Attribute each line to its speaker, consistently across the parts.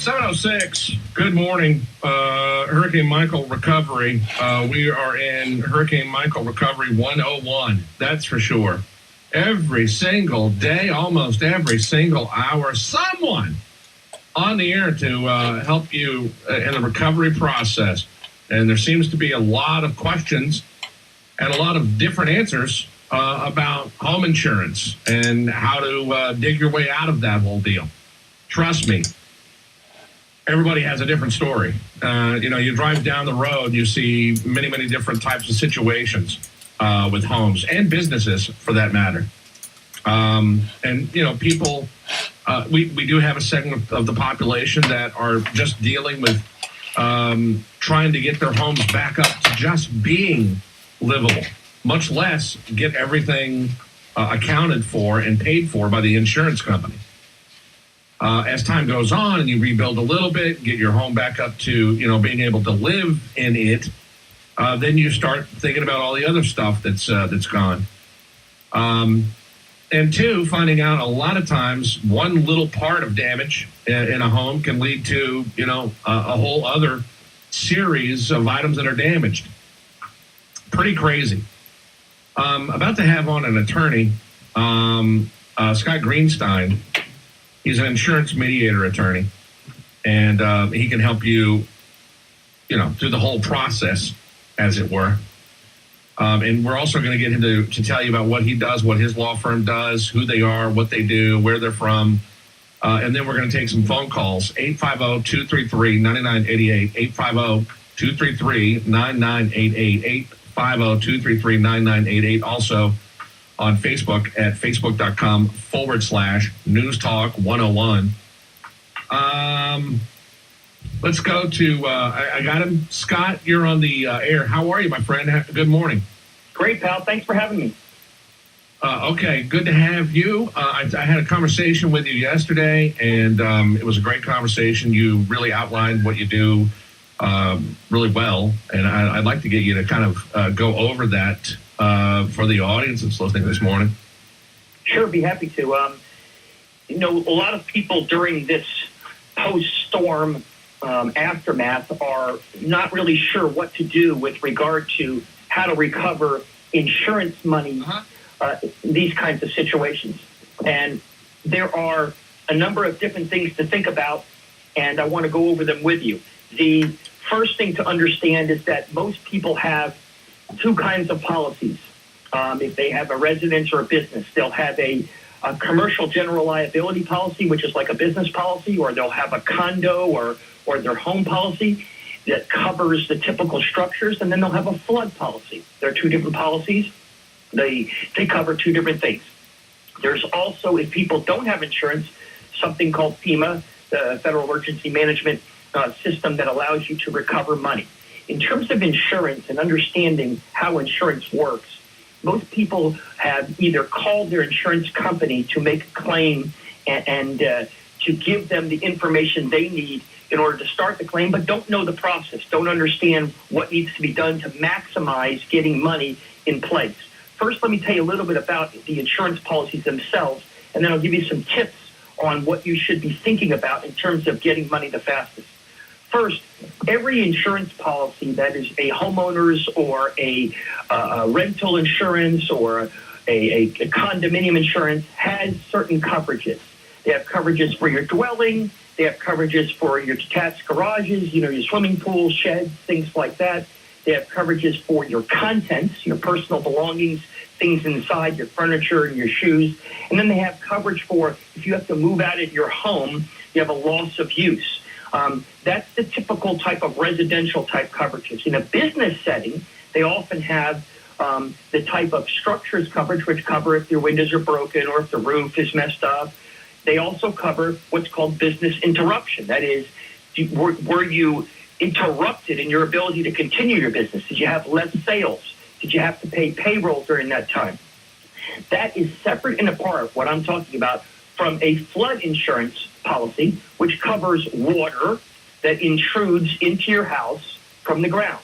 Speaker 1: 7:06. Good morning. Hurricane Michael recovery. We are in Hurricane Michael recovery 101. That's for sure. Every single day, almost every single hour, someone on the air to help you in the recovery process. And there seems to be a lot of questions and a lot of different answers about home insurance and how to dig your way out of that whole deal. Trust me, everybody has a different story. You drive down the road, you see many, many different types of situations with homes and businesses for that matter. People, we do have a segment of the population that are just dealing with trying to get their homes back up to just being livable, much less get everything accounted for and paid for by the insurance company. As time goes on and you rebuild a little bit, get your home back up to, being able to live in it, then you start thinking about all the other stuff that's gone. And two, finding out a lot of times one little part of damage in a home can lead to, a whole other series of items that are damaged. Pretty crazy. About to have on an attorney, Scott Greenstein. He's an insurance mediator attorney, and he can help you, through the whole process, as it were. And we're also going to get him to tell you about what he does, what his law firm does, who they are, what they do, where they're from. And then we're going to take some phone calls, 850-233-9988, 850-233-9988, 850-233-9988. Also on Facebook at facebook.com/NewsTalk 101. Let's go to, I got him. Scott, you're on the air. How are you, my friend? Good morning.
Speaker 2: Great, pal. Thanks for having me.
Speaker 1: Okay, good to have you. I had a conversation with you yesterday, and it was a great conversation. You really outlined what you do really well, and I'd like to get you to kind of go over that for the audience that's listening this morning.
Speaker 2: Sure, be happy to. A lot of people during this post-storm aftermath are not really sure what to do with regard to how to recover insurance money, these kinds of situations. And there are a number of different things to think about, and I want to go over them with you. The first thing to understand is that most people have two kinds of policies. If they have a residence or a business, they'll have a commercial general liability policy, which is like a business policy, or they'll have a condo or their home policy that covers the typical structures, and then they'll have a flood policy. There are two different policies. They cover two different things. There's also, if people don't have insurance, something called FEMA, the Federal Emergency Management System, that allows you to recover money. In terms of insurance and understanding how insurance works, most people have either called their insurance company to make a claim and to give them the information they need in order to start the claim, but don't know the process, don't understand what needs to be done to maximize getting money in place. First, let me tell you a little bit about the insurance policies themselves, and then I'll give you some tips on what you should be thinking about in terms of getting money the fastest. First, every insurance policy, that is a homeowner's or a rental insurance or a condominium insurance, has certain coverages. They have coverages for your dwelling. They have coverages for your detached garages, your swimming pools, sheds, things like that. They have coverages for your contents, your personal belongings, things inside, your furniture and your shoes. And then they have coverage for if you have to move out of your home, you have a loss of use. That's the typical type of residential type coverages. In a business setting, they often have the type of structures coverage, which cover if your windows are broken or if the roof is messed up. They also cover what's called business interruption. That is, were you interrupted in your ability to continue your business? Did you have less sales? Did you have to pay payroll during that time? That is separate and apart, what I'm talking about, from a flood insurance policy, which covers water that intrudes into your house from the ground.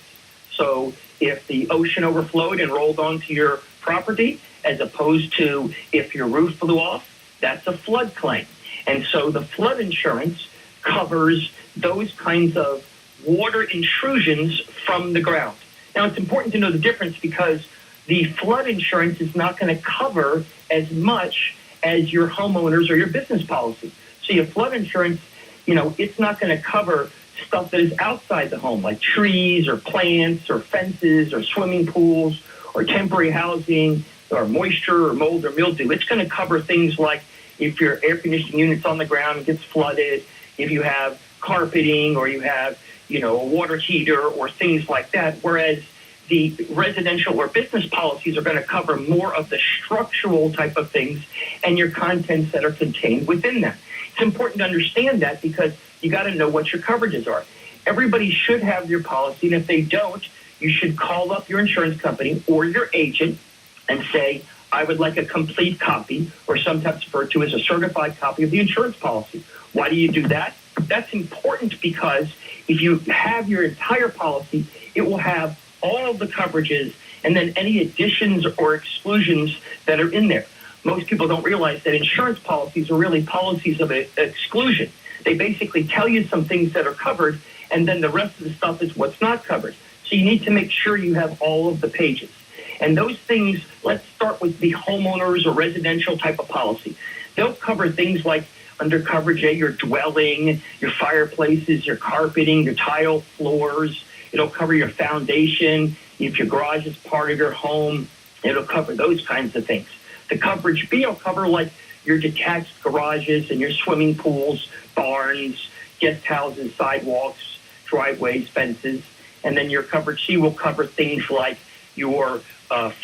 Speaker 2: So if the ocean overflowed and rolled onto your property, as opposed to if your roof blew off, that's a flood claim. And so the flood insurance covers those kinds of water intrusions from the ground. Now, it's important to know the difference because the flood insurance is not going to cover as much as your homeowners or your business policy. So your flood insurance, it's not going to cover stuff that is outside the home, like trees or plants or fences or swimming pools or temporary housing or moisture or mold or mildew. It's going to cover things like if your air conditioning unit's on the ground and gets flooded, if you have carpeting or you have, a water heater or things like that, whereas the residential or business policies are going to cover more of the structural type of things and your contents that are contained within them. It's important to understand that because you got to know what your coverages are. Everybody should have your policy, and if they don't, you should call up your insurance company or your agent and say, I would like a complete copy, or sometimes referred to as a certified copy of the insurance policy. Why do you do that? That's important because if you have your entire policy, it will have all of the coverages and then any additions or exclusions that are in there. Most people don't realize that insurance policies are really policies of exclusion. They basically tell you some things that are covered, and then the rest of the stuff is what's not covered. So you need to make sure you have all of the pages. And those things, let's start with the homeowners or residential type of policy. They'll cover things like under coverage A, your dwelling, your fireplaces, your carpeting, your tile floors. It'll cover your foundation. If your garage is part of your home, it'll cover those kinds of things. The coverage B will cover like your detached garages and your swimming pools, barns, guest houses, sidewalks, driveways, fences. And then your coverage C will cover things like your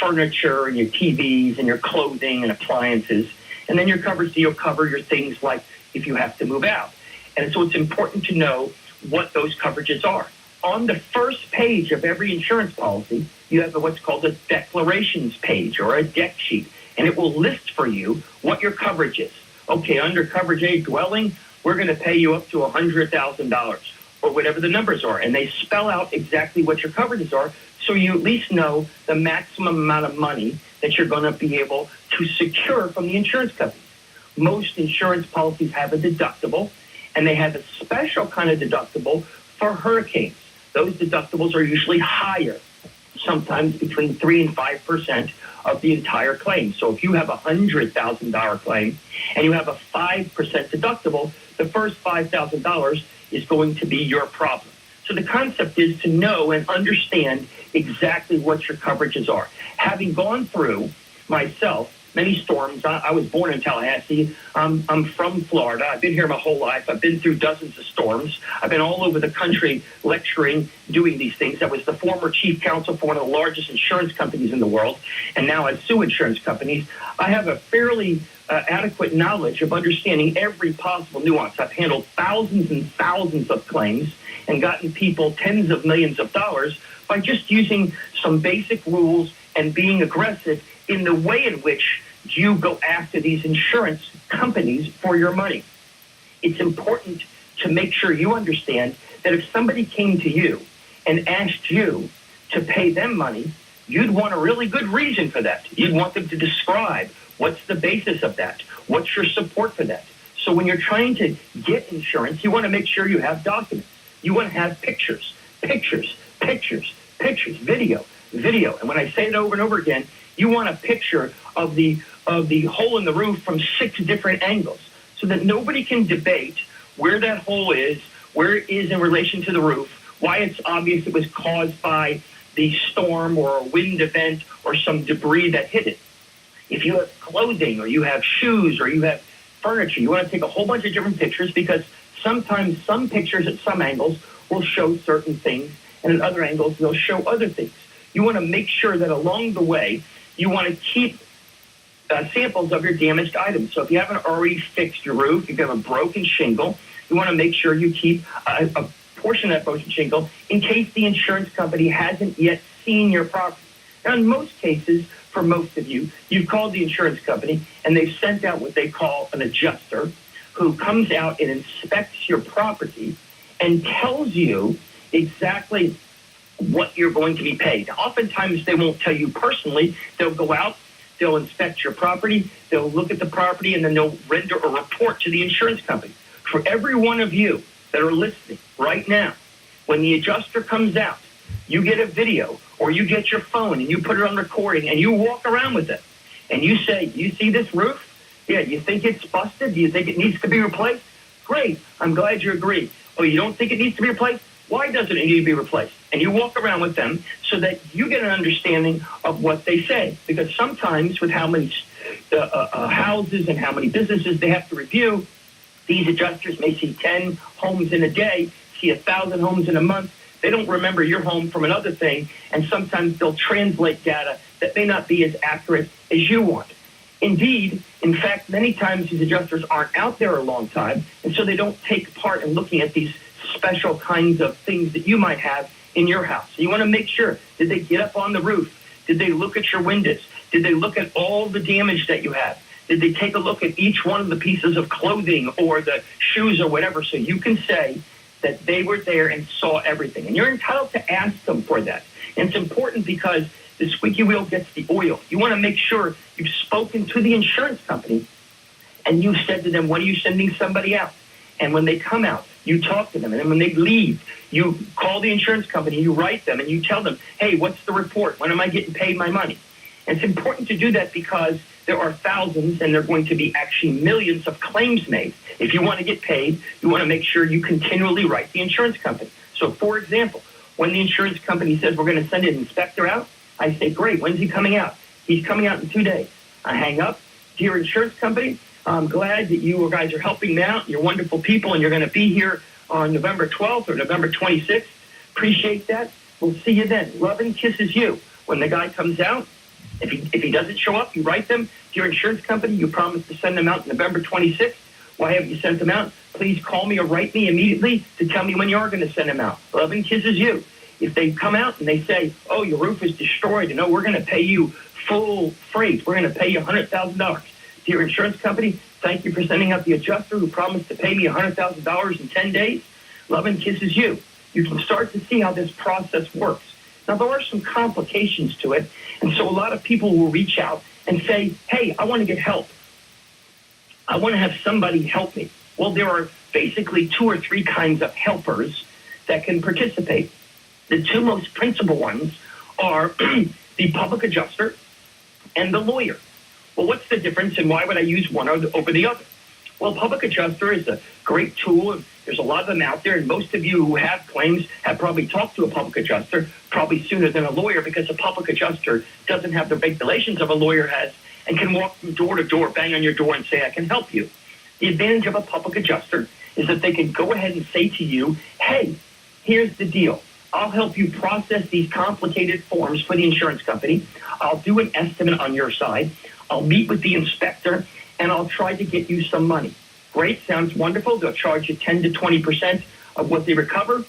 Speaker 2: furniture and your TVs and your clothing and appliances. And then your coverage D will cover your things like if you have to move out. And so it's important to know what those coverages are. On the first page of every insurance policy, you have what's called a declarations page or a deck sheet, and it will list for you what your coverage is. Okay, under coverage A, dwelling, we're going to pay you up to $100,000 or whatever the numbers are, and they spell out exactly what your coverages are so you at least know the maximum amount of money that you're going to be able to secure from the insurance company. Most insurance policies have a deductible, and they have a special kind of deductible for hurricanes. Those deductibles are usually higher, sometimes between 3 and 5% of the entire claim. So if you have a $100,000 claim and you have a 5% deductible, the first $5,000 is going to be your problem. So the concept is to know and understand exactly what your coverages are. Having gone through myself many storms, I was born in Tallahassee. I'm from Florida. I've been here my whole life. I've been through dozens of storms. I've been all over the country lecturing, doing these things. I was the former chief counsel for one of the largest insurance companies in the world, and now I sue insurance companies. I have a fairly adequate knowledge of understanding every possible nuance. I've handled thousands and thousands of claims and gotten people tens of millions of dollars by just using some basic rules and being aggressive in the way in which you go after these insurance companies for your money. It's important to make sure you understand that if somebody came to you and asked you to pay them money, you'd want a really good reason for that. You'd want them to describe what's the basis of that, what's your support for that. So when you're trying to get insurance, you want to make sure you have documents. You want to have pictures, video. And when I say it over and over again, you want a picture of the hole in the roof from 6 different angles so that nobody can debate where that hole is, where it is in relation to the roof, why it's obvious it was caused by the storm or a wind event or some debris that hit it. If you have clothing or you have shoes or you have furniture, you want to take a whole bunch of different pictures because sometimes some pictures at some angles will show certain things and at other angles they'll show other things. You want to make sure that along the way you want to keep samples of your damaged items. So if you haven't already fixed your roof, if you have a broken shingle, you want to make sure you keep a portion of that broken shingle in case the insurance company hasn't yet seen your property. Now, in most cases, for most of you, you've called the insurance company and they've sent out what they call an adjuster who comes out and inspects your property and tells you exactly what you're going to be paid. Oftentimes, they won't tell you personally. They'll go out, they'll inspect your property, they'll look at the property, and then they'll render a report to the insurance company. For every one of you that are listening right now, when the adjuster comes out, you get a video or you get your phone and you put it on recording and you walk around with it and you say, you see this roof? Yeah, you think it's busted? Do you think it needs to be replaced? Great. I'm glad you agree. Oh, you don't think it needs to be replaced? Why doesn't it need to be replaced? And you walk around with them so that you get an understanding of what they say. Because sometimes with how many houses and how many businesses they have to review, these adjusters may see 10 homes in a day, see 1,000 homes in a month. They don't remember your home from another thing, and sometimes they'll translate data that may not be as accurate as you want. Indeed, in fact, many times these adjusters aren't out there a long time, and so they don't take part in looking at these special kinds of things that you might have in your house. So you want to make sure, did they get up on the roof? Did they look at your windows? Did they look at all the damage that you have? Did they take a look at each one of the pieces of clothing or the shoes or whatever, so you can say that they were there and saw everything? And you're entitled to ask them for that. And it's important because the squeaky wheel gets the oil. You want to make sure you've spoken to the insurance company and you said to them, when are you sending somebody out? And when they come out, you talk to them. And then when they leave, you call the insurance company, you write them, and you tell them, hey, what's the report? When am I getting paid my money? And it's important to do that because there are thousands, and there are going to be actually millions of claims made. If you want to get paid, you want to make sure you continually write the insurance company. So, for example, when the insurance company says we're going to send an inspector out, I say, great, when's he coming out? He's coming out in 2 days. I hang up. Dear insurance company, I'm glad that you guys are helping me out. You're wonderful people, and you're going to be here on November 12th or November 26th. Appreciate that. We'll see you then. Love and kisses you. When the guy comes out, if he doesn't show up, you write them. Your insurance company, you promised to send them out November 26th. Why haven't you sent them out? Please call me or write me immediately to tell me when you are going to send them out. Love and kisses you. If they come out and they say, oh, your roof is destroyed, and no, we're going to pay you full freight. We're going to pay you $100,000. Dear insurance company, thank you for sending out the adjuster who promised to pay me $100,000 in 10 days. Love and kisses you. You can start to see how this process works. Now, there are some complications to it, and so a lot of people will reach out and say, hey, I want to get help. I want to have somebody help me. Well, there are basically 2 or 3 kinds of helpers that can participate. The 2 most principal ones are the public adjuster and the lawyer. Well, what's the difference, and why would I use one over the other? Well, public adjuster is a great tool, and there's a lot of them out there, and most of you who have claims have probably talked to a public adjuster probably sooner than a lawyer, because a public adjuster doesn't have the regulations of a lawyer has and can walk from door to door, bang on your door, and say, I can help you. The advantage of a public adjuster is that they can go ahead and say to you, hey, here's the deal. I'll help you process these complicated forms for the insurance company. I'll do an estimate on your side. I'll meet with the inspector, and I'll try to get you some money. Great, sounds wonderful. They'll charge you 10 to 20% of what they recover,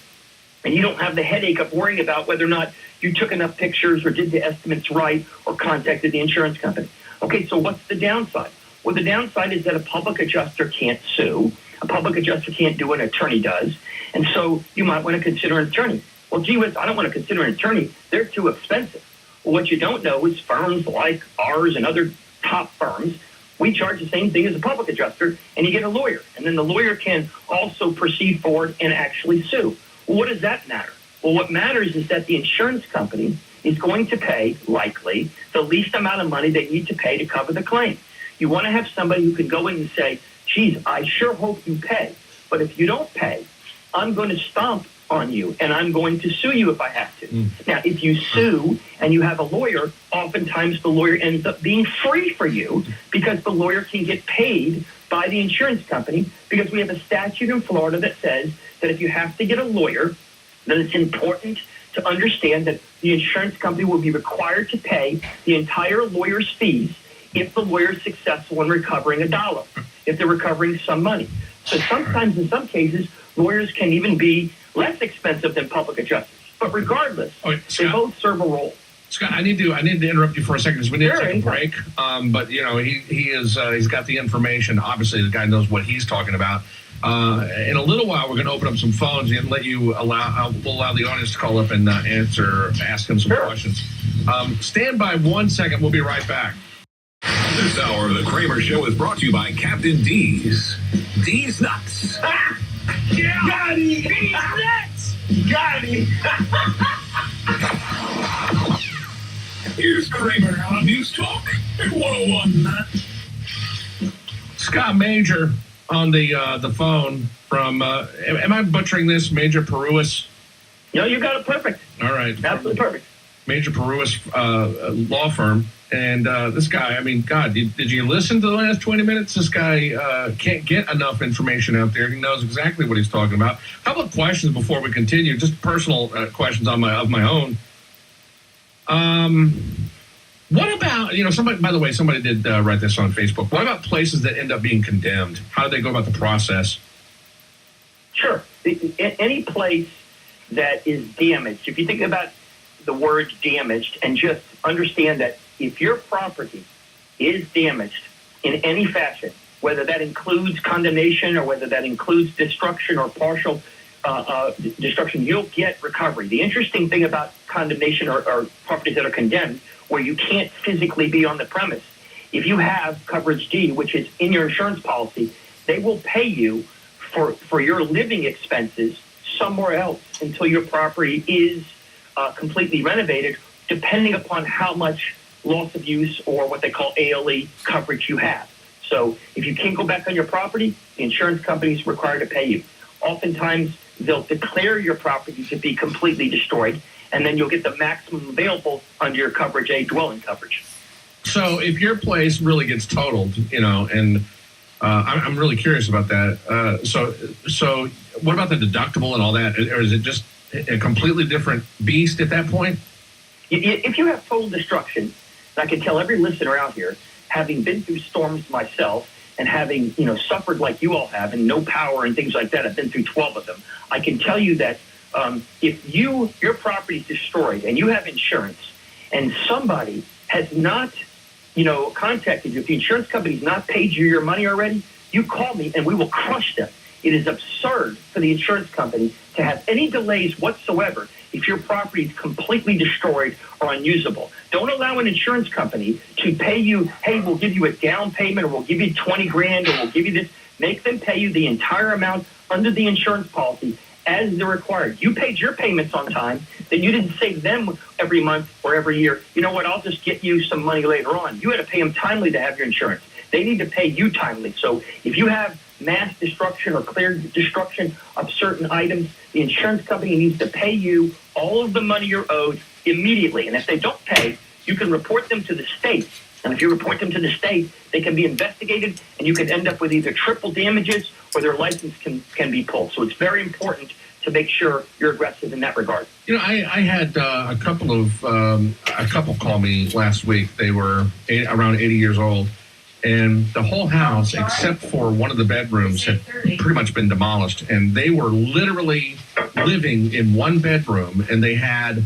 Speaker 2: and you don't have the headache of worrying about whether or not you took enough pictures or did the estimates right or contacted the insurance company. Okay, so what's the downside? Well, the downside is that a public adjuster can't sue. A public adjuster can't do what an attorney does, and so you might want to consider an attorney. Well, gee whiz, I don't want to consider an attorney. They're too expensive. Well, what you don't know is firms like ours and other top firms, we charge the same thing as a public adjuster, and you get a lawyer. And then the lawyer can also proceed forward and actually sue. Well, what does that matter? Well, what matters is that the insurance company is going to pay, likely, the least amount of money they need to pay to cover the claim. You want to have somebody who can go in and say, geez, I sure hope you pay. But if you don't pay, I'm going to stomp on you, and I'm going to sue you if I have to. Now, if you sue and you have a lawyer, oftentimes the lawyer ends up being free for you because the lawyer can get paid by the insurance company, because we have a statute in Florida that says that if you have to get a lawyer, then it's important to understand that the insurance company will be required to pay the entire lawyer's fees if the lawyer is successful in recovering a dollar, if they're recovering some money. So sometimes, in some cases, lawyers can even be less expensive than public adjusters. But regardless, they both serve a role.
Speaker 1: Scott, I need to interrupt you for a second because we need to take a break. But he's got the information. Obviously, the guy knows what he's talking about. In a little while, we're going to open up some phones and let you we'll allow the audience to call up and ask him some questions. Stand by 1 second. We'll be right back.
Speaker 3: This This hour of the Kramer Show is brought to you by Captain D's. D's Nuts.
Speaker 4: Yeah. Got it. D's Nuts. Got it.
Speaker 3: Here's Kramer on NewsTalk 101.
Speaker 1: Scott Major on the phone from, am I butchering this? Major Parúas?
Speaker 2: No, you got it perfect.
Speaker 1: All right.
Speaker 2: Absolutely perfect.
Speaker 1: Major Parúas law firm. And this guy, I mean, God, did you listen to the last 20 minutes? This guy can't get enough information out there. He knows exactly what he's talking about. A couple of questions before we continue, just personal questions of my own. What about, somebody, by the way, somebody did write this on Facebook. What about places that end up being condemned? How do they go about the process?
Speaker 2: Sure. Any place that is damaged, if you think about the word damaged and just understand that if your property is damaged in any fashion, whether that includes condemnation or whether that includes destruction or partial destruction, you'll get recovery. The interesting thing about condemnation or properties that are condemned, where you can't physically be on the premise, if you have coverage D, which is in your insurance policy, they will pay you for your living expenses somewhere else until your property is completely renovated, depending upon how much loss of use or what they call ALE coverage you have. So if you can't go back on your property, the insurance company is required to pay you. Oftentimes, they'll declare your property to be completely destroyed, and then you'll get the maximum available under your coverage A, dwelling coverage.
Speaker 1: So if your place really gets totaled, and I'm really curious about that. So what about the deductible and all that? Or is it just a completely different beast at that point?
Speaker 2: If you have total destruction, and I can tell every listener out here, having been through storms myself and having, suffered like you all have and no power and things like that, I've been through 12 of them. I can tell you that if your property is destroyed and you have insurance and somebody has not, contacted you, if the insurance company's not paid you your money already, you call me and we will crush them. It is absurd for the insurance company to have any delays whatsoever if your property is completely destroyed or unusable. Don't allow an insurance company to pay you, hey, we'll give you a down payment or we'll give you 20 grand or we'll give you this. Make them pay you the entire amount under the insurance policy as they're required. You paid your payments on time, then you didn't save them every month or every year. You know what, I'll just get you some money later on. You had to pay them timely to have your insurance. They need to pay you timely. So if you have mass destruction or clear destruction of certain items, the insurance company needs to pay you all of the money you're owed immediately. And if they don't pay, you can report them to the state. And if you report them to the state, they can be investigated and you can end up with either triple damages or their license can be pulled. So it's very important to make sure you're aggressive in that regard.
Speaker 1: I had a couple call me last week. They were around 80 years old. And the whole house, except for one of the bedrooms, had pretty much been demolished. And they were literally living in one bedroom, and they had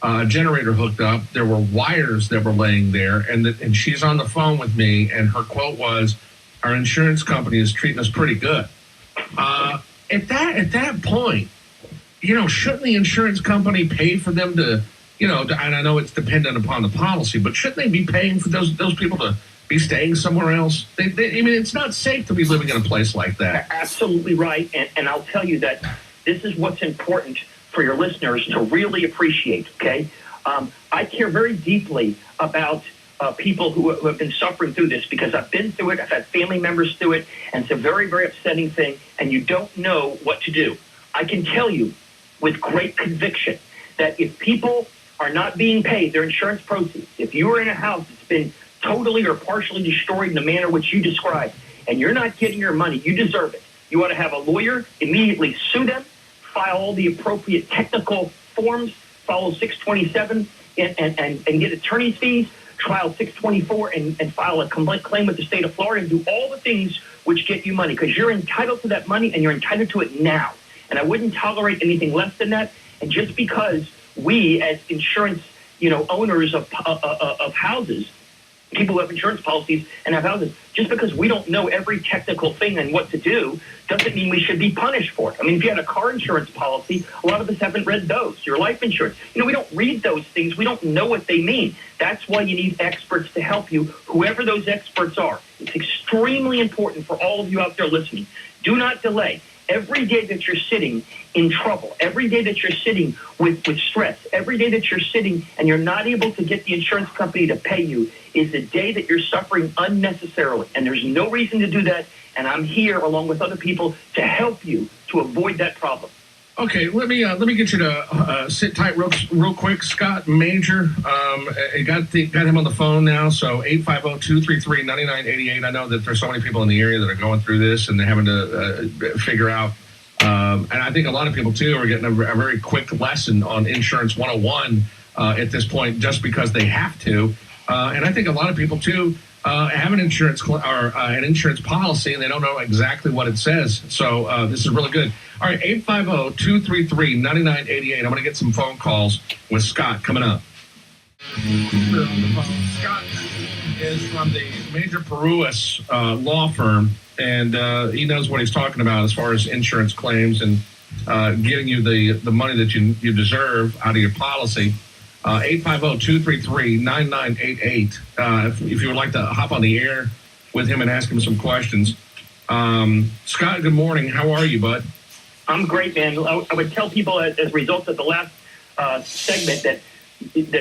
Speaker 1: a generator hooked up. There were wires that were laying there, and she's on the phone with me, and her quote was, "Our insurance company is treating us pretty good." At that point, shouldn't the insurance company pay for them to, and I know it's dependent upon the policy, but shouldn't they be paying for those people to be staying somewhere else? It's not safe to be living in a place like that.
Speaker 2: Absolutely right. And I'll tell you that this is what's important for your listeners to really appreciate, okay? I care very deeply about people who have been suffering through this because I've been through it. I've had family members through it, and it's a very, very upsetting thing, and you don't know what to do. I can tell you with great conviction that if people are not being paid their insurance proceeds, if you are in a house that's been totally or partially destroyed in the manner which you described, and you're not getting your money, you deserve it. You ought to have a lawyer immediately sue them, file all the appropriate technical forms, follow 627 and get attorney's fees, file 624 and file a complaint claim with the state of Florida, and do all the things which get you money, because you're entitled to that money and you're entitled to it now. And I wouldn't tolerate anything less than that. And just because we as insurance, owners of houses people who have insurance policies and have houses. Just because we don't know every technical thing and what to do doesn't mean we should be punished for it. I mean, if you had a car insurance policy, a lot of us haven't read those. Your life insurance. We don't read those things. We don't know what they mean. That's why you need experts to help you, whoever those experts are. It's extremely important for all of you out there listening. Do not delay. Every day that you're sitting in trouble, every day that you're sitting with stress, every day that you're sitting and you're not able to get the insurance company to pay you is a day that you're suffering unnecessarily. And there's no reason to do that. And I'm here along with other people to help you to avoid that problem.
Speaker 1: Okay, let me get you to sit tight real quick. Scott Major, got him on the phone now. So 850-233-9988. I know that there's so many people in the area that are going through this and they're having to figure out. And I think a lot of people too are getting a very quick lesson on Insurance 101 at this point, just because they have to. And I think a lot of people too have an insurance an insurance policy and they don't know exactly what it says. So this is really good. All right, 850-233-9988. I'm going to get some phone calls with Scott coming up. Scott is from the Major Parúas law firm, and he knows what he's talking about as far as insurance claims and getting you the money that you deserve out of your policy. 850-233-9988. If you would like to hop on the air with him and ask him some questions. Scott, good morning. How are you, bud?
Speaker 2: I'm great, man. I would tell people as a result of the last segment that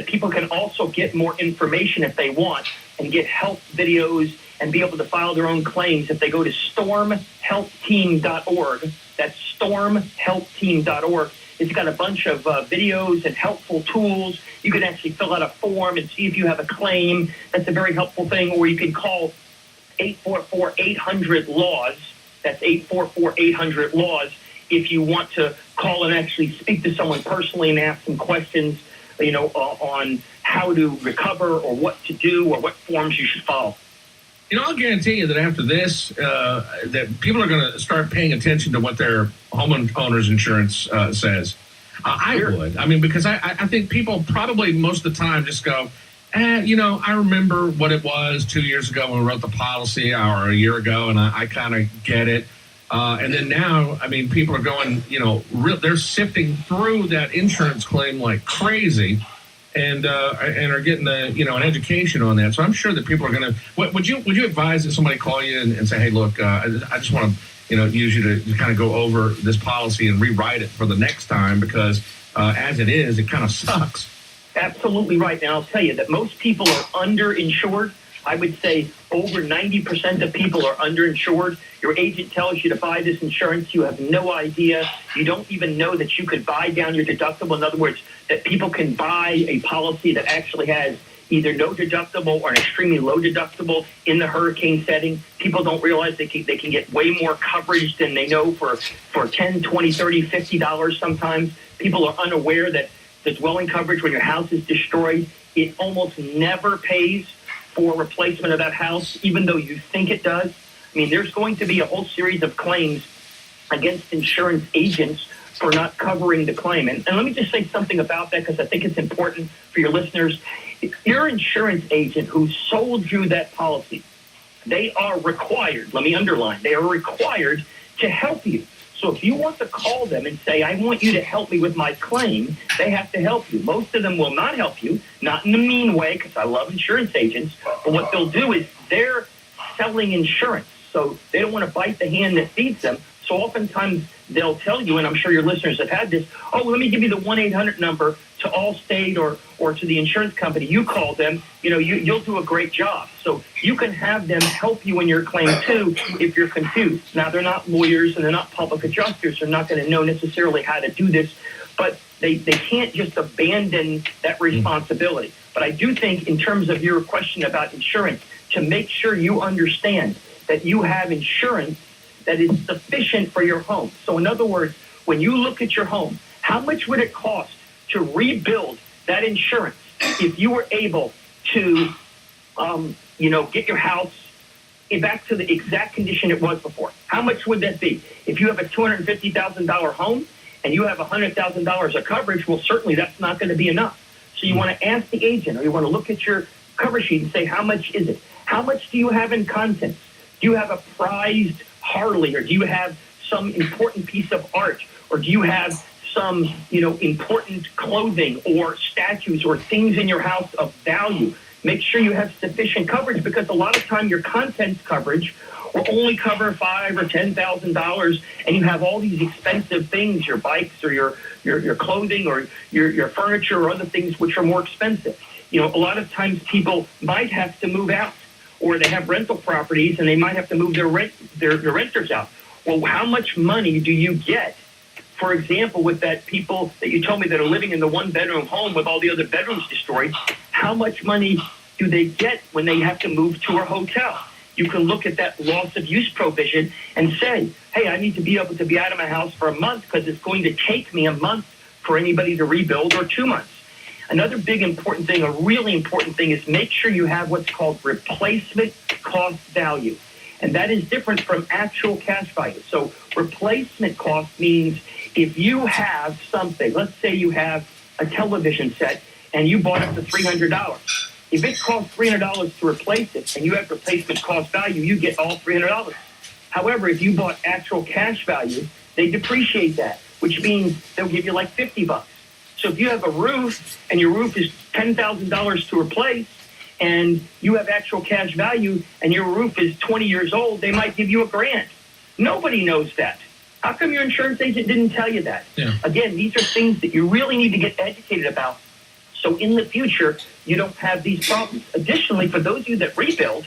Speaker 2: people can also get more information if they want and get health videos and be able to file their own claims if they go to stormhealthteam.org. That's stormhealthteam.org. It's got a bunch of videos and helpful tools. You can actually fill out a form and see if you have a claim. That's a very helpful thing. Or you can call 844-800-LAWS. That's 844-800-LAWS. If you want to call and actually speak to someone personally and ask some questions, on how to recover or what to do or what forms you should follow.
Speaker 1: I'll guarantee you that after this, that people are going to start paying attention to what their homeowner's insurance says. I would. I mean, because I think people probably most of the time just go, I remember what it was 2 years ago when we wrote the policy or a year ago, and I kind of get it. And then now, I mean, people are going, they're sifting through that insurance claim like crazy and are getting an education on that. So I'm sure that people are going to, would you advise that somebody call you and say, hey, look, I just want to, use you to kind of go over this policy and rewrite it for the next time because as it is, it kind of sucks.
Speaker 2: Absolutely right. And I'll tell you that most people are underinsured. I would say over 90% of people are underinsured. Your agent tells you to buy this insurance. You have no idea. You don't even know that you could buy down your deductible. In other words, that people can buy a policy that actually has either no deductible or an extremely low deductible in the hurricane setting. People don't realize they can get way more coverage than they know for $10, $20, $30, $50 sometimes. People are unaware that the dwelling coverage when your house is destroyed, it almost never pays for replacement of that house, even though you think it does. I mean, there's going to be a whole series of claims against insurance agents for not covering the claim. And let me just say something about that because I think it's important for your listeners. Your insurance agent who sold you that policy, they are required, let me underline, they are required to help you. So if you want to call them and say, I want you to help me with my claim, they have to help you. Most of them will not help you, not in a mean way, because I love insurance agents, but what they'll do is they're selling insurance. So they don't want to bite the hand that feeds them. So oftentimes they'll tell you, and I'm sure your listeners have had this, let me give you the 1-800 number to Allstate or to the insurance company. You call them, you'll do a great job. So you can have them help you in your claim too if you're confused. Now, they're not lawyers and they're not public adjusters. They're not going to know necessarily how to do this, but they can't just abandon that responsibility. But I do think in terms of your question about insurance, to make sure you understand that you have insurance that is sufficient for your home. So in other words, when you look at your home, how much would it cost to rebuild that insurance if you were able to, get your house back to the exact condition it was before? How much would that be? If you have a $250,000 home and you have $100,000 of coverage, well, certainly that's not going to be enough. So you want to ask the agent or you want to look at your cover sheet and say, how much is it? How much do you have in contents? Do you have a prized Harley, or do you have some important piece of art, or do you have some, important clothing or statues or things in your house of value? Make sure you have sufficient coverage, because a lot of time your contents coverage will only cover $5,000 or $10,000, and you have all these expensive things, your bikes or your clothing or your furniture or other things which are more expensive. A lot of times people might have to move out, or they have rental properties and they might have to move their renters out. Well, how much money do you get? For example, with that people that you told me that are living in the one-bedroom home with all the other bedrooms destroyed, how much money do they get when they have to move to a hotel? You can look at that loss of use provision and say, hey, I need to be able to be out of my house for a month because it's going to take me a month for anybody to rebuild, or 2 months. Another big important thing, a really important thing, is make sure you have what's called replacement cost value. And that is different from actual cash value. So replacement cost means if you have something, let's say you have a television set and you bought it for $300. If it costs $300 to replace it and you have replacement cost value, you get all $300. However, if you bought actual cash value, they depreciate that, which means they'll give you like $50. So if you have a roof and your roof is $10,000 to replace, and you have actual cash value and your roof is 20 years old, they might give you $1,000. Nobody knows that. How come your insurance agent didn't tell you that?
Speaker 1: Yeah.
Speaker 2: Again, these are things that you really need to get educated about, so in the future, you don't have these problems. Additionally, for those of you that rebuild,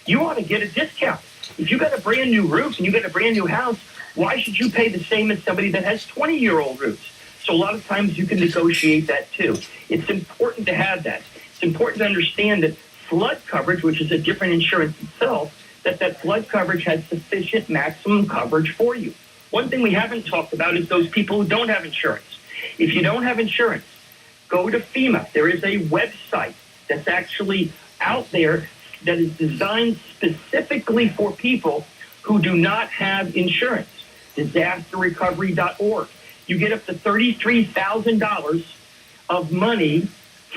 Speaker 2: you ought to get a discount. If you got a brand new roof and you got a brand new house, why should you pay the same as somebody that has 20-year-old roofs? So a lot of times you can negotiate that too. It's important to have that. It's important to understand that flood coverage, which is a different insurance itself, that flood coverage has sufficient maximum coverage for you. One thing we haven't talked about is those people who don't have insurance. If you don't have insurance, go to FEMA. There is a website that's actually out there that is designed specifically for people who do not have insurance, disasterrecovery.org. You get up to $33,000 of money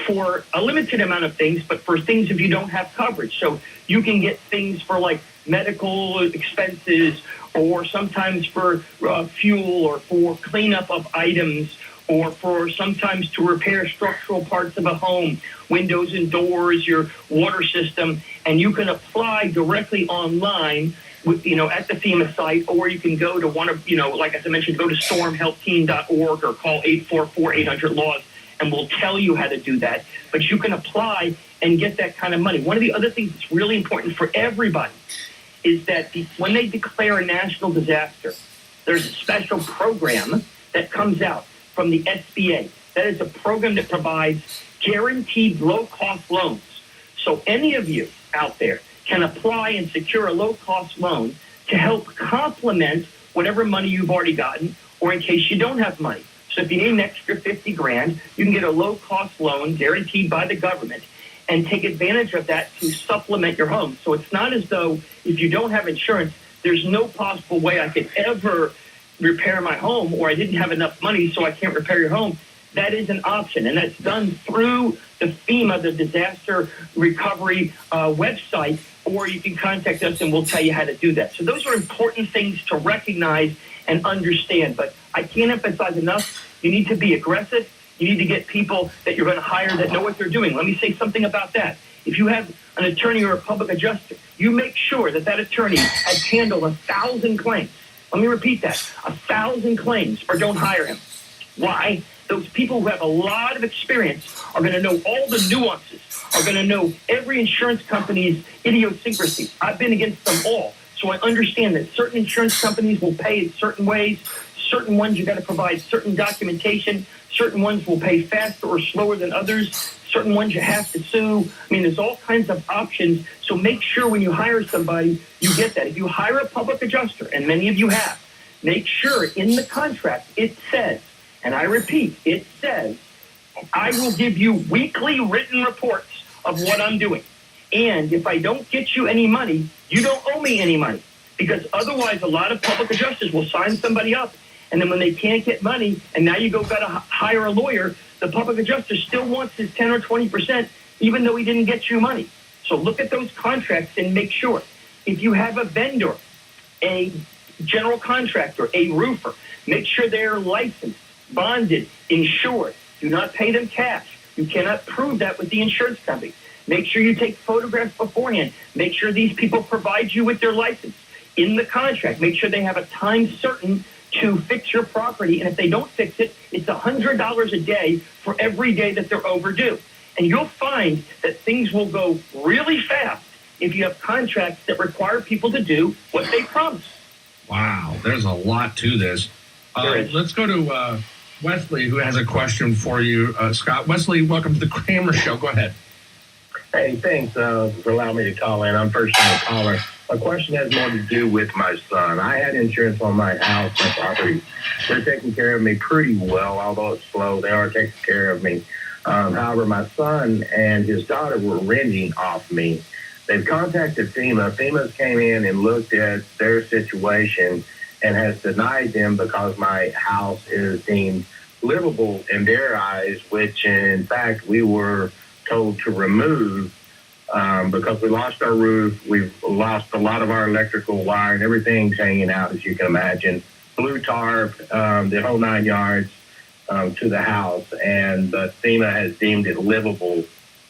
Speaker 2: for a limited amount of things, but for things if you don't have coverage. So you can get things for like medical expenses, or sometimes for fuel, or for cleanup of items, or for sometimes to repair structural parts of a home, windows and doors, your water system, and you can apply directly online with, at the FEMA site, or you can go to one of, like as I mentioned, go to stormhelpteam.org or call 844-800-LAWS, and we'll tell you how to do that. But you can apply and get that kind of money. One of the other things that's really important for everybody is that when they declare a national disaster, there's a special program that comes out from the SBA. That is a program that provides guaranteed low-cost loans. So any of you out there can apply and secure a low-cost loan to help complement whatever money you've already gotten, or in case you don't have money. So if you need an extra $50,000, you can get a low-cost loan guaranteed by the government and take advantage of that to supplement your home. So it's not as though if you don't have insurance, there's no possible way I could ever repair my home, or I didn't have enough money so I can't repair your home. That is an option, and that's done through the FEMA, the Disaster Recovery website, or you can contact us and we'll tell you how to do that. So those are important things to recognize and understand, but I can't emphasize enough, you need to be aggressive. You need to get people that you're going to hire that know what they're doing. Let me say something about that. If you have an attorney or a public adjuster, you make sure that that attorney has handled 1,000 claims. Let me repeat that, 1,000 claims, or don't hire him. Why? Those people who have a lot of experience are going to know all the nuances, are going to know every insurance company's idiosyncrasy. I've been against them all, so I understand that certain insurance companies will pay in certain ways, certain ones you got to provide certain documentation, certain ones will pay faster or slower than others, certain ones you have to sue. I mean, there's all kinds of options, so make sure when you hire somebody, you get that. If you hire a public adjuster, and many of you have, make sure in the contract it says, and I repeat, it says, I will give you weekly written reports of what I'm doing. And if I don't get you any money, you don't owe me any money. Because otherwise, a lot of public adjusters will sign somebody up, and then when they can't get money, and now you got to hire a lawyer, the public adjuster still wants his 10 or 20%. even though he didn't get you money. So look at those contracts and make sure. If you have a vendor, a general contractor, a roofer, make sure they're licensed, bonded, insured. Do not pay them cash. You cannot prove that with the insurance company. Make sure you take photographs beforehand. Make sure these people provide you with their license in the contract. Make sure they have a time certain to fix your property. And if they don't fix it, it's $100 a day for every day that they're overdue. And you'll find that things will go really fast if you have contracts that require people to do what they promise.
Speaker 1: Wow, there's a lot to this. Let's go to Wesley, who has a question for you, Scott. Wesley, welcome to the Kramer Show. Go ahead.
Speaker 5: Hey, thanks for allowing me to call in. I'm first-time caller. My question has more to do with my son. I had insurance on my house, my property. They're taking care of me pretty well, although it's slow. They are taking care of me. However, my son and his daughter were renting off me. They've contacted FEMA. FEMA came in and looked at their situation and has denied them because my house is deemed livable in their eyes, which in fact we were told to remove because we lost our roof. We've lost a lot of our electrical wire and everything's hanging out, as you can imagine. Blue tarp, the whole 9 yards to the house. And FEMA has deemed it livable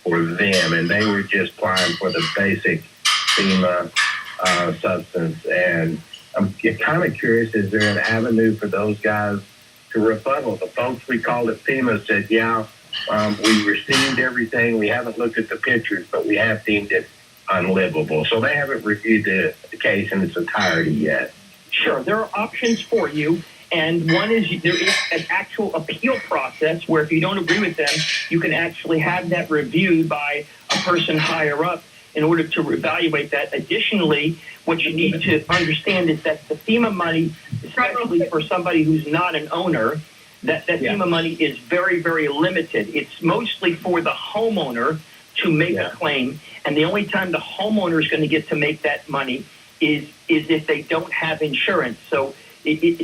Speaker 5: for them. And they were just applying for the basic FEMA substance. And I'm kind of curious, is there an avenue for those guys to rebuttal? The folks we called at FEMA said, yeah, we received everything. We haven't looked at the pictures, but we have deemed it unlivable. So they haven't reviewed the case in its entirety yet.
Speaker 2: Sure, there are options for you. And one is there is an actual appeal process where if you don't agree with them, you can actually have that reviewed by a person higher up in order to evaluate that. Additionally, what you need to understand is that the FEMA money, especially for somebody who's not an owner, that FEMA money is very, very limited. It's mostly for the homeowner to make a claim, and the only time the homeowner is going to get to make that money is if they don't have insurance. So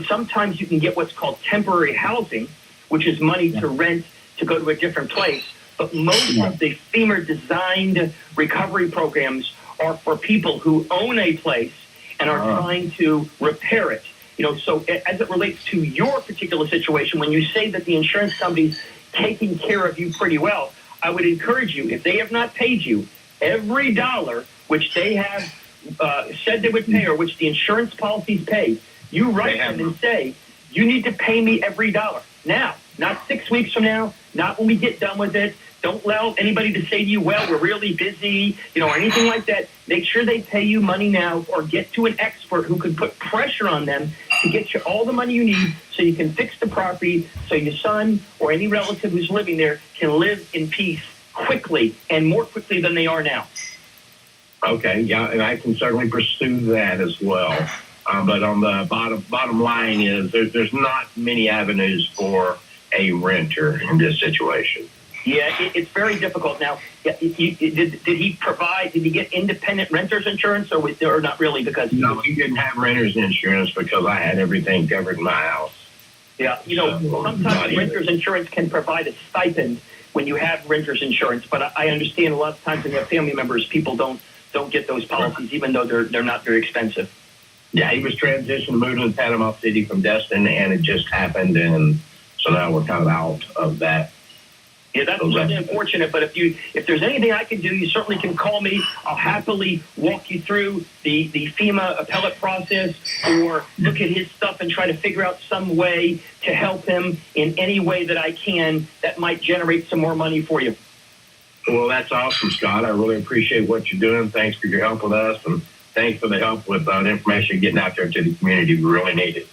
Speaker 2: sometimes you can get what's called temporary housing, which is money to rent to go to a different place. But most of the FEMA-designed recovery programs are for people who own a place and are trying to repair it. You know, so as it relates to your particular situation, when you say that the insurance company's taking care of you pretty well, I would encourage you, if they have not paid you every dollar which they have said they would pay or which the insurance policies pay, you write them and say, you need to pay me every dollar. Now, not 6 weeks from now, not when we get done with it. Don't allow anybody to say to you, well, we're really busy, or anything like that. Make sure they pay you money now or get to an expert who can put pressure on them to get you all the money you need so you can fix the property so your son or any relative who's living there can live in peace quickly and more quickly than they are now.
Speaker 5: Okay, yeah, and I can certainly pursue that as well. But on the bottom line is there's not many avenues for a renter in this situation.
Speaker 2: Yeah, it's very difficult now. Did he get independent renters insurance or not really? Because
Speaker 5: no, he didn't have renters insurance because I had everything covered in my house.
Speaker 2: Yeah, sometimes renters insurance can provide a stipend when you have renters insurance, but I understand a lot of times when you have family members, people don't get those policies, even though they're not very expensive.
Speaker 5: Yeah, he was transitioned, moving to Panama City from Destin, and it just happened, and so now we're kind of out of that.
Speaker 2: Yeah, that's really unfortunate, but if there's anything I can do, you certainly can call me. I'll happily walk you through the FEMA appellate process or look at his stuff and try to figure out some way to help him in any way that I can that might generate some more money for you.
Speaker 5: Well, that's awesome, Scott. I really appreciate what you're doing. Thanks for your help with us, and thanks for the help with the information getting out there to the community. We really need it.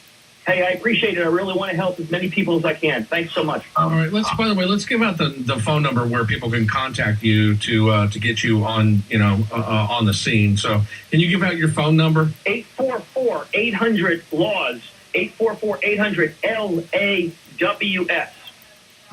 Speaker 2: Hey, I appreciate it. I really want to help as many people as I can. Thanks so much.
Speaker 1: All right. By the way, let's give out the phone number where people can contact you to get you on on the scene. So, can you give out your phone number?
Speaker 2: 844-800-LAWS. 844-800-LAWS.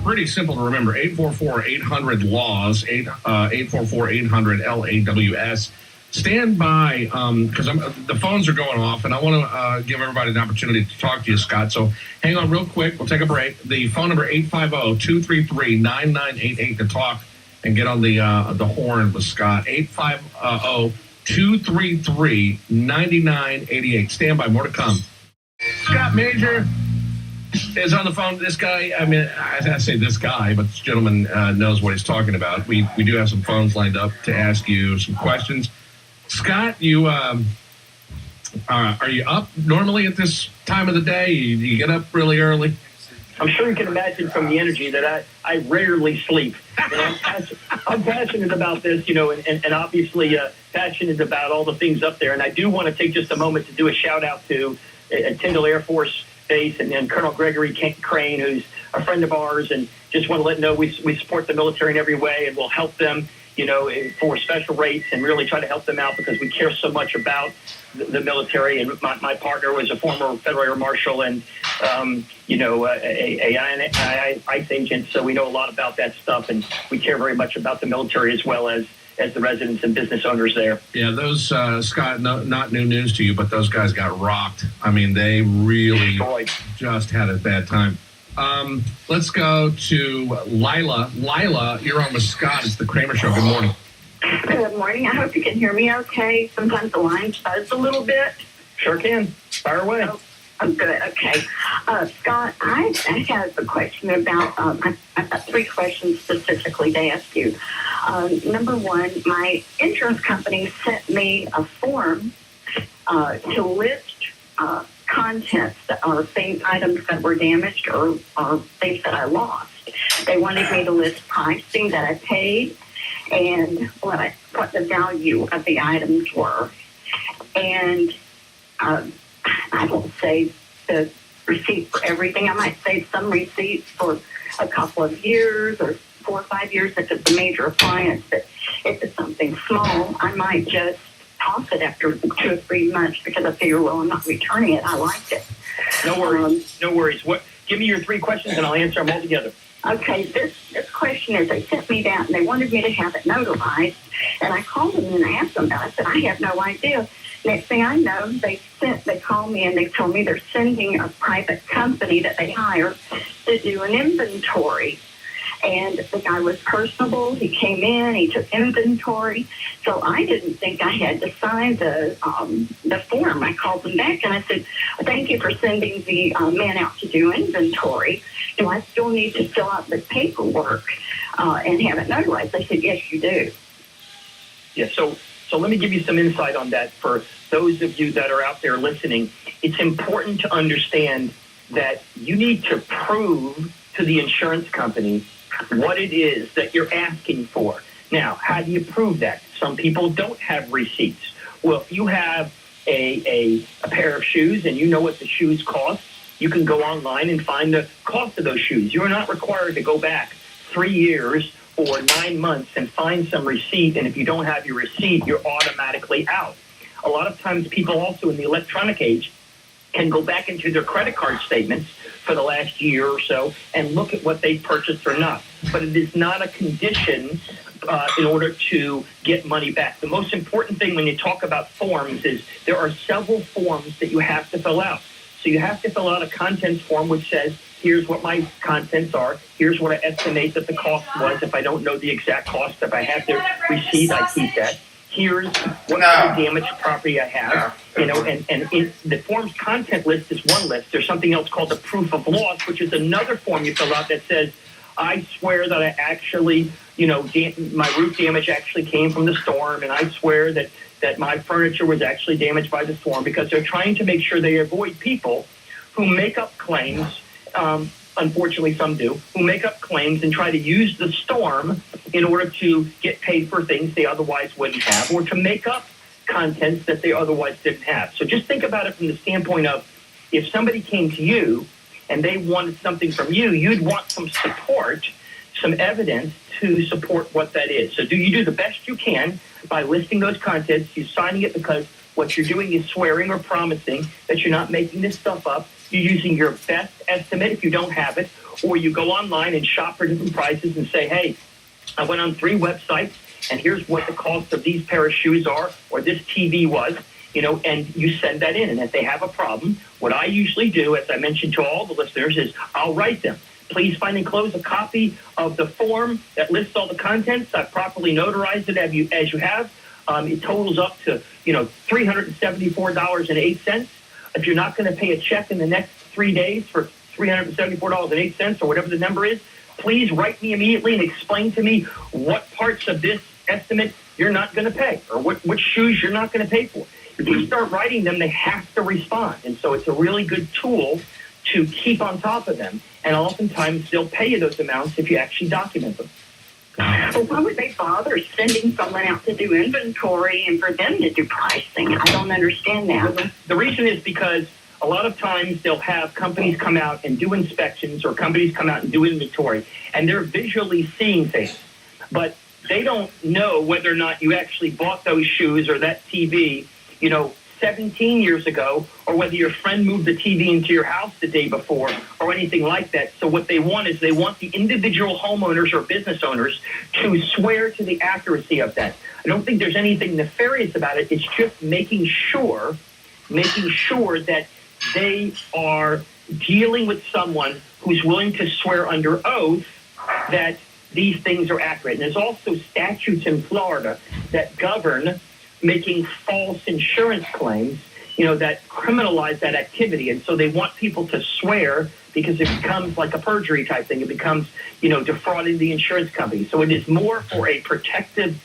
Speaker 1: Pretty simple to remember. 844-800-LAWS. 844-800-LAWS. Stand by because the phones are going off, and I want to give everybody an opportunity to talk to you, Scott. So hang on real quick. We'll take a break. The phone number 850-233-9988 to talk and get on the horn with Scott. 850-233-9988. Stand by. More to come. Scott Major is on the phone. This guy, I mean, I say this guy, but this gentleman knows what he's talking about. We do have some phones lined up to ask you some questions. Scott, you are you up normally at this time of the day? You get up really early?
Speaker 2: I'm sure you can imagine from the energy that I rarely sleep. You know, I'm passionate about this, you know, and obviously passionate about all the things up there. And I do want to take just a moment to do a shout out to Tyndall Air Force Base and Colonel Gregory Crane, who's a friend of ours, and just want to let know we support the military in every way, and we'll help them, you know, for special rates, and really try to help them out because we care so much about the military. And my partner was a former Federal Air Marshal and, you know, a ICE agent, so we know a lot about that stuff, and we care very much about the military as well as the residents and business owners there.
Speaker 1: Yeah, those, Scott, not new news to you, but those guys got rocked. I mean, they really just had a bad time. Let's go to Lila. Lila, you're on with Scott. It's the Kramer Show. Good morning.
Speaker 6: Good morning. I hope you can hear me okay. Sometimes the line buzz a little bit.
Speaker 2: Sure can. Fire away.
Speaker 6: Oh, good. Okay. Scott, I have a question about, I've got 3 questions specifically to ask you. Number one, my insurance company sent me a form to list contents or things, items that were damaged or things that I lost. They wanted me to list pricing that I paid and what the value of the items were. And I won't say the receipt for everything. I might say some receipts for a couple of years or 4 or 5 years if it's a major appliance. But if it's something small, I might just toss it after 2 or 3 months because I figure, well, I'm not returning it. I liked it.
Speaker 2: No worries. No worries. Give me your 3 questions and I'll answer them all together.
Speaker 6: Okay, this question is, they sent me that and they wanted me to have it notarized. And I called them and asked them about it. I said, I have no idea. Next thing I know, they called me and they told me they're sending a private company that they hired to do an inventory. And the guy was personable. He came in, he took inventory. So I didn't think I had to sign the form. I called them back and I said, thank you for sending the man out to do inventory. Do I still need to fill out the paperwork and have it notarized? They said, yes, you do.
Speaker 2: Yeah, so let me give you some insight on that for those of you that are out there listening. It's important to understand that you need to prove to the insurance company what it is that you're asking for. Now, how do you prove that? Some people don't have receipts. Well, if you have a pair of shoes and you know what the shoes cost, you can go online and find the cost of those shoes. You're not required to go back 3 years or 9 months and find some receipt, and if you don't have your receipt, you're automatically out. A lot of times people also in the electronic age can go back into their credit card statements for the last year or so and look at what they purchased or not. But it is not a condition in order to get money back. The most important thing when you talk about forms is there are several forms that you have to fill out. So you have to fill out a contents form which says, here's what my contents are. Here's what I estimate that the cost was. If I don't know the exact cost, if I have the receipt, I keep that. Here's what kind of damaged property I have. You know, and the form's content list is one list. There's something else called the proof of loss, which is another form you fill out that says, I swear that I actually, you know, my roof damage actually came from the storm, and I swear that my furniture was actually damaged by the storm, because they're trying to make sure they avoid people who make up claims. Unfortunately, some do, who make up claims and try to use the storm in order to get paid for things they otherwise wouldn't have, or to make up contents that they otherwise didn't have. So just think about it from the standpoint of, if somebody came to you and they wanted something from you, you'd want some support, some evidence to support what that is. So you do the best you can by listing those contents, you signing it, because what you're doing is swearing or promising that you're not making this stuff up. You're using your best estimate if you don't have it, or you go online and shop for different prices and say, hey, I went on 3 websites and here's what the cost of these pair of shoes are, or this TV was, you know, and you send that in. And if they have a problem, what I usually do, as I mentioned to all the listeners, is I'll write them. please find enclosed a copy of the form that lists all the contents. I've properly notarized it as you have. It totals up to, $374.08. If you're not going to pay a check in the next 3 days for $374.08 or whatever the number is, please write me immediately and explain to me what parts of this estimate you're not going to pay or which shoes you're not going to pay for. If you start writing them, they have to respond. And so it's a really good tool to keep on top of them. And oftentimes they'll pay you those amounts if you actually document them.
Speaker 6: Well, why would they bother sending someone out to do inventory and for them to do pricing? I don't understand that.
Speaker 2: The reason is because a lot of times they'll have companies come out and do inspections or companies come out and do inventory, and they're visually seeing things. But they don't know whether or not you actually bought those shoes or that TV, 17 years ago, or whether your friend moved the TV into your house the day before or anything like that. So what they want is they want the individual homeowners or business owners to swear to the accuracy of that. I don't think there's anything nefarious about it. It's just making sure that they are dealing with someone who's willing to swear under oath that these things are accurate. And there's also statutes in Florida that govern making false insurance claims, that criminalize that activity. And so they want people to swear because it becomes like a perjury type thing. It becomes, defrauding the insurance company. So it is more for a protective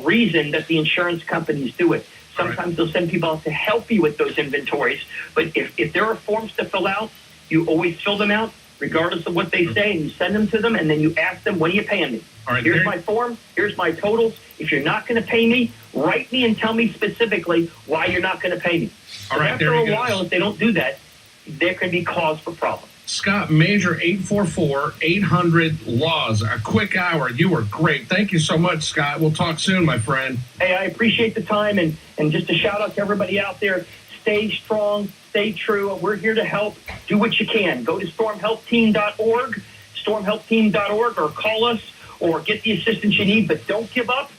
Speaker 2: reason that the insurance companies do it. Sometimes they'll send people out to help you with those inventories. But if there are forms to fill out, you always fill them out, regardless of what they say, and you send them to them, and then you ask them, when are you paying me?
Speaker 1: All right,
Speaker 2: here's my form. Here's my totals. If you're not going to pay me, write me and tell me specifically why you're not going to pay me.
Speaker 1: All right,
Speaker 2: after a while, if they don't do that, there can be cause for problems.
Speaker 1: Scott Major, 844-800-LAWS. A quick hour. You were great. Thank you so much, Scott. We'll talk soon, my friend.
Speaker 2: Hey, I appreciate the time, and just a shout out to everybody out there. Stay strong, stay true. We're here to help. Do what you can. Go to stormhelpteam.org, or call us, or get the assistance you need, but don't give up.